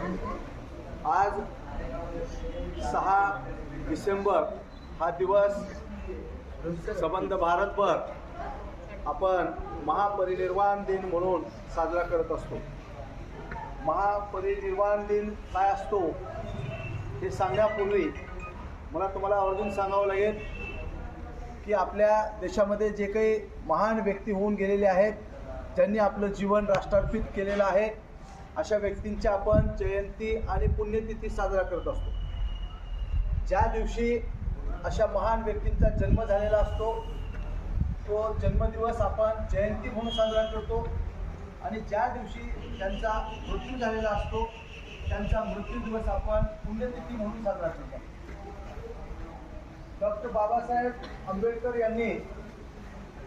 आज 6 डिसेंबर हा दिवस संबंध भारतभर आपण महापरिनिर्वाण दिन म्हणून साजरा करत असतो। महापरिनिर्वाण दिन काय असतो हे सांगण्यापूर्वी मला तुम्हाला आवर्जून सांगावं लागेल की आपल्या देशामध्ये जे काही महान व्यक्ती होऊन गेलेले आहेत, ज्यांनी आपलं जीवन राष्ट्रार्पित केलेलं आहे, अशा व्यक्तींची आपण जयंती आणि पुण्यतिथी साजरा करत असतो। ज्या दिवशी अशा महान व्यक्तींचा जन्म झालेला असतो तो जन्मदिवस आपण जयंती म्हणून साजरा करतो, आणि ज्या दिवशी त्यांचा मृत्यू झालेला असतो त्यांचा मृत्यू दिवस आपण पुण्यतिथी म्हणून साजरा करतो। डॉक्टर बाबासाहेब आंबेडकर यांनी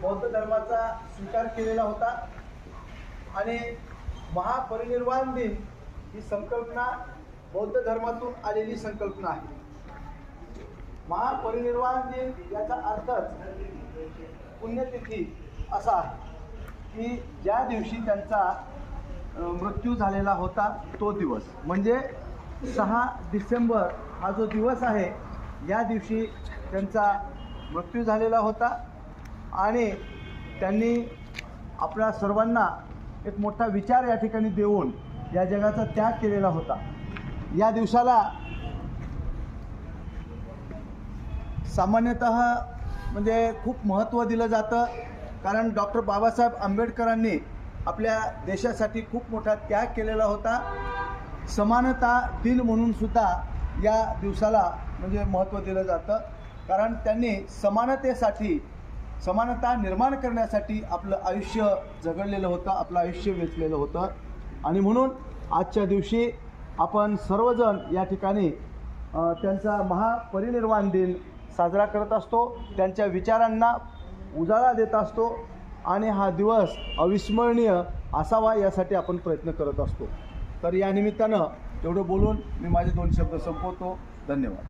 बौद्ध धर्माचा स्वीकार केलेला होता, आणि महापरिनिर्वाण दिन ही संकल्पना बौद्ध धर्मातून आलेली संकल्पना आहे। महापरिनिर्वाण दिन याचा अर्थच पुण्यतिथी असा आहे की ज्या दिवशी त्यांचा मृत्यू झालेला होता तो दिवस, म्हणजे 6 डिसेंबर हा जो दिवस आहे या दिवशी त्यांचा मृत्यू झालेला होता, आणि त्यांनी आपल्या सर्वांना एक मोठा विचार या ठिकाणी देऊन या जगाचा त्याग केलेला होता। या दिवसाला सामान्यतः म्हणजे खूप महत्त्व दिलं जातं, कारण डॉक्टर बाबासाहेब आंबेडकरांनी आपल्या देशासाठी खूप मोठा त्याग केलेला होता। समानता दिन म्हणून सुद्धा या दिवसाला म्हणजे महत्त्व दिलं जातं, कारण त्यांनी समानता निर्माण करण्यासाठी आपलं आयुष्य झगडलेलं होतं, आपलं आयुष्य वेचलेलं होतं, आणि म्हणून आजच्या दिवशी आपण सर्वजण या ठिकाणी त्यांचा महापरिनिर्वाण दिन साजरा करत असतो, त्यांच्या विचारांना उजाळा देत असतो, आणि हा दिवस अविस्मरणीय असावा यासाठी आपण प्रयत्न करत असतो। तर या निमित्तानं एवढं बोलून मी माझे 2 शब्द संपवतो। धन्यवाद।